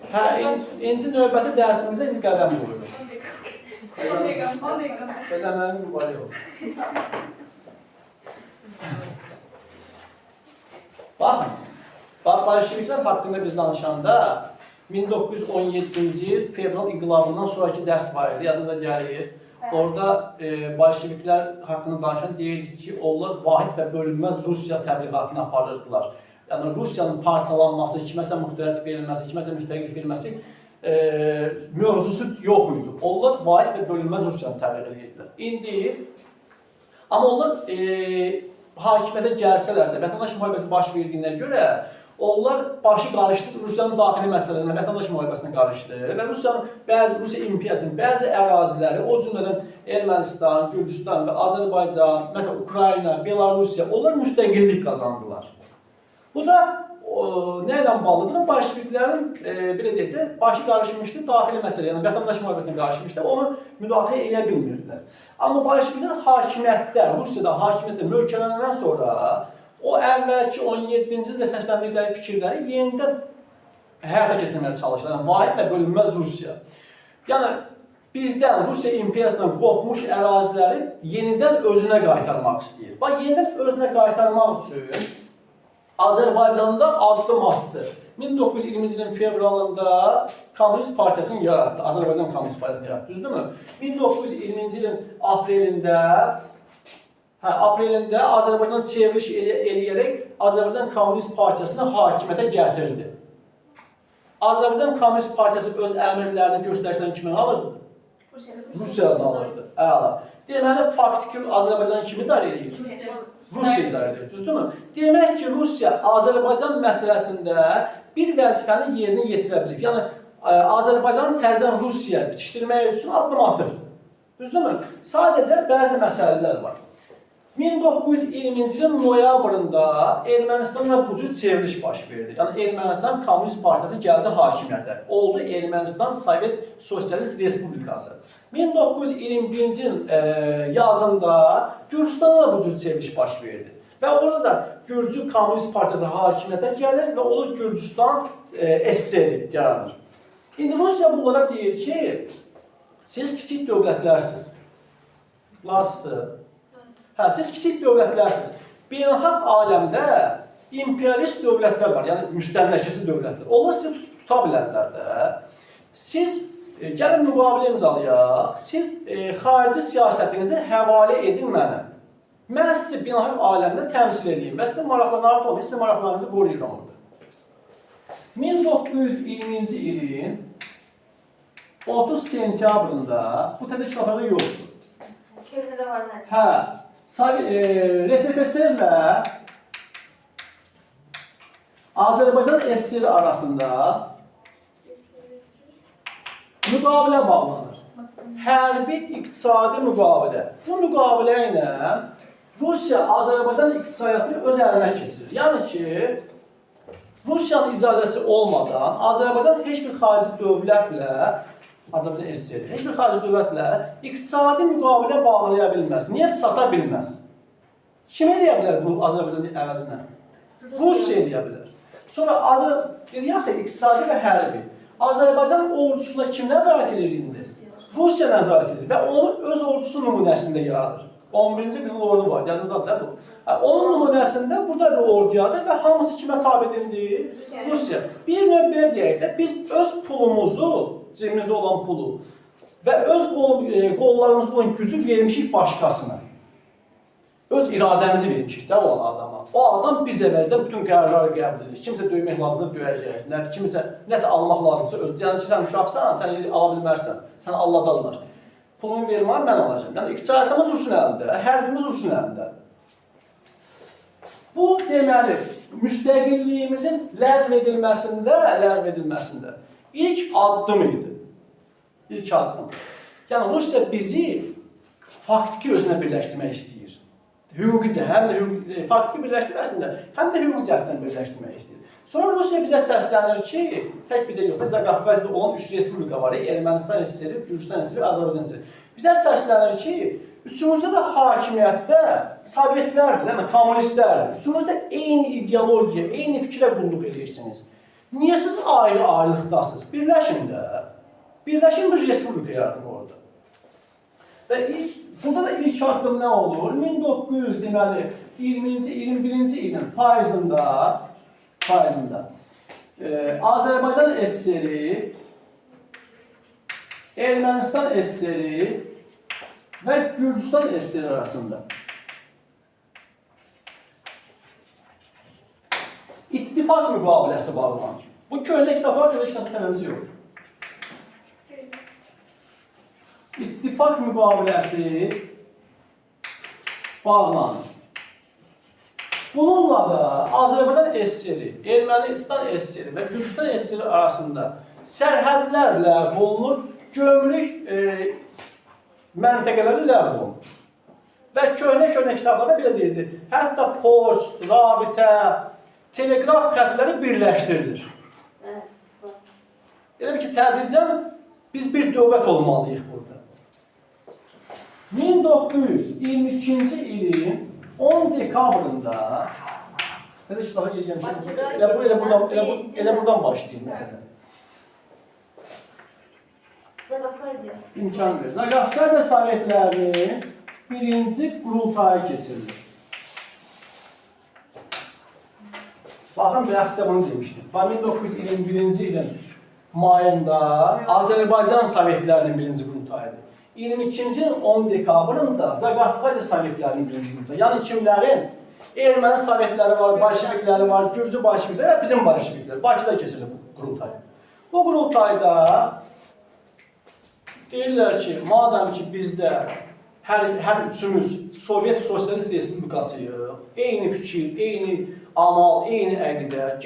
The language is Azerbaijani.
Hə, indi növbəti dərsimizə indi qədəm qoyuruq. 10 dəqiqə. Qədəmləriniz mübarək olsun. Baxın, bolşeviklər haqqında biz danışanda 1917-ci il fevral inqilabından sonraki dərs var idi, yadında gəlir. Orada bolşeviklər haqqında danışan deyirdik ki, onlar vahid və bölünməz Rusiya təbliğatını aparırdılar. Yəni Rusiyanın parçalanması, kiməsə müxtəlif verilməsi, kiməsə müstəqil verilməsi mövzusu yox idi. Onlar vahid və bölünməz Rusiyanı təbliğ edirdilər. İndi, amma onlar hakimiyyətə gəlsələr də, vətəndaş müharibəsi baş verdiyinə görə, onlar başı qarışdı Rusiyanın daxili məsələlərinə, vətəndaş müharibəsinə qarışdı və Rusiya imperiyasının bəzi əraziləri, o cümlədən Ermənistan, Gürcüstan və Azərbaycan, məsələn Ukrayna, Belarusiya, onlar müstəqillik qazandılar. Bu da nə ilə bağlı? Bu da bolşeviklərin, belə deyək də, başı qarışmışdı daxili məsələ, yəni vətəndaş müharibəsinə qarışmışdı, onu müdaxilə edə bilmirdilər. Amma bolşeviklər hakimiyyətdə, Rusiyada hakimiyyətdə möhkəmlənəndən sonra o əvvəlki 17-ci ildə səsləndikləri fikirləri yenidən həyata keçirməyə çalışırlar. Yəni, vahid və bölünməz Rusiya. Yəni, bizdən, Rusiya imperiyasından qopmuş əraziləri yenidən özünə qaytarmaq istəyir. Bax, yenidən özünə qaytarmaq üçün Azərbaycanda addım attı. 1920-ci ilin fevralında Komünist Partiyasını yaratdı. Azərbaycan Komünist Partiyasını yaratdı, düzdürmü? 1920-ci ilin aprelində Azərbaycan çevriliş eləyərək Azərbaycan Komünist Partiyasını hakimiyyətə gətirdi. Azərbaycan Komünist Partiyası öz əmrlərini, göstərişlərini kimdən alırdı? Rusiyadan alırdı. Əla. Deməli, faktiki Azərbaycan kimi idarə edir? Rusiya idarə edir, düzdürmü? Demək ki, Rusiya Azərbaycan məsələsində bir vəzifəni yerinə yetirə bilir. Yəni, Azərbaycanın tərzdən Rusiya bitişdirmək üçün addım atıbdır. Düzdürmü? Sadəcə bəzi məsələlər var. 1920-ci ilin noyabrında Ermənistanla bu cür çevriliş baş verdi. Yəni, Ermənistan Komünist Partiyası gəldi hakimiyyətə. Oldu Ermənistan Sovet Sosialist Respublikası. 1921-ci il yazında Gürcüstanda da bu cür çevriliş baş verdi. Və orada da Gürcü Komünist Partiyası hakimiyyətə gəlir və olur Gürcüstan SSR yaranır. İndi Rusiya bunlara deyir ki, siz kiçik dövlətlərsiniz. Lasdır. Hə, siz kiçik dövlətlərsiniz. Beynəlxalq aləmdə imperialist dövlətlər var, yəni müstəmləkəçi dövlətlər. Onlar sizi tuta bilərlər də. Siz gəlin müqavilə imzalayaq. Siz xarici siyasətinizi həvalə edin mənə. Mən sizi beynəlxalq aləmdə təmsil edeyim və sizin maraqlarınızı olmayın, sizin maraqlarınızı qoruyuram orada. 1920-ci ilin 30 sentyabrında bu təzə kitablarda yoxdur. Köhnədə var nə? Hə. RSFSR-lə Azərbaycan SSR arasında müqavilə bağlanır. Hərbi iqtisadi müqavilə. Bu müqavilə ilə Rusiya Azərbaycan iqtisadiyyatını öz əlinə keçirir. Yəni ki, Rusiyanın icazəsi olmadan Azərbaycan heç bir xarici dövlətlə Azərbaycan SSR, heç bir xarici dövlətlə iqtisadi müqavilə bağlaya bilməz, neft sata bilməz. Kim eləyə bilər bu Azərbaycanın əvəzinə? Rusiya eləyə bilər. Sonra deyək ki, iqtisadi və hərbi. Azərbaycan ordusuna kim nəzarət edir indi? Rusiya nəzarət edir və onu öz ordusu nümunəsində yaradır. 11-ci Qızıl Ordu var, yadınızdadır da bu. Onun nümunəsində burada bir ordu yaradır və hamısı kimə tabidir? Rusiya. Bir növ belə deyək də, biz öz pulumuzu, cebimizdə olan pulu və öz qollarımızda olan gücü vermişik başqasına. Öz iradəmizi vermişik də o adama. O adam biz əvəzdə bütün qərarları qəbul edir. Kimsə döymək lazımdır, döyəcək. Kimsə nəsə almaq lazımdırsa, yəni ki, sən uşaqsan, sən ala bilmərsən, sən alladarlar. Pulunu verməm, mən alacağım. Yəni, iqtisadiyyatımız Rusun əlində, hərbimiz Rusun əlində. Bu, deməli, müstəqilliyimizin ləğv edilməsində ilk addım idi. İlk addım. Yəni, Rusiya bizi faktiki özünə birləşdirmək istəyir. Hüquqi cəhətdən, faktiki birləşdirməsində, həm də hüquqi cəhətdən birləşdirmək istəyir. Sonra Rusiya bizə səslənir ki, tək bizə yox, bizdə Qafqazda olan 3 respublika var, Ermənistan SSR, Gürcüstan SSR, Azərbaycan SSR. Bizə səslənir ki, üçümüzdə də hakimiyyətdə Sovetlərdir, yəni kommunistlərdir. Üçümüzdə eyni ideologiya, eyni fikrə qulluq edirsiniz. Niyə siz ayrı-ayrılıqdasınız? Birləşin də. Birləşin bir respublika yaradın orada. Və burada da ilk addım nə olur? 1900 deməli 20-ci, 21-ci ilin payızında Azərbaycan SSR-i, Ermənistan SSR-i və Gürcüstan SSR arasında ittifaq müqaviləsi bağlanır. Bu köhnə kitab var, köhnə kitabı sənəmiz yox. İttifaq müqaviləsi bağlanır. Bununla da Azərbaycan SSR-i, Ermənistan SSR-i və Gürcüstan SSR-i arasında sərhədlər ləğv olunur, gömrük məntəqələri ləğv olunur. Və köhnə kitablarda belə deyildi, hətta poçt, rabitə, teleqraf xətləri birləşdirilir. Elə bir ki, tədricən biz bir dövlət olmalıyıq burada. 1922-ci ilin 10 dekabrında nəsə kitabı gəlmişəm, elə buradan başlayayım məsələn. Zaqafqaziya. İmkan verir. Zaqafqaziya Sovetlərinin birinci qurultayı keçirilir. Baxın, bayaq sizə bunu demişdim. 1921-ci ilin mayında Azərbaycan Sovetlərinin birinci qurultayıdır. 22-ci ilin 10 dekabrında Zaqafqaziya Sovetlərinin birinci qurultayı. Yəni kimlərin? Erməni Sovetləri var, bolşevikləri var, Gürcü bolşevikləri və bizim bolşeviklər. Bakıda keçirilir bu qurultay. Bu qurultayda deyirlər ki, madəm ki bizdə hər üçümüz Sovet Sosialist Respublikasıyıq, eyni fikir, eyni amal, eyni əqidə.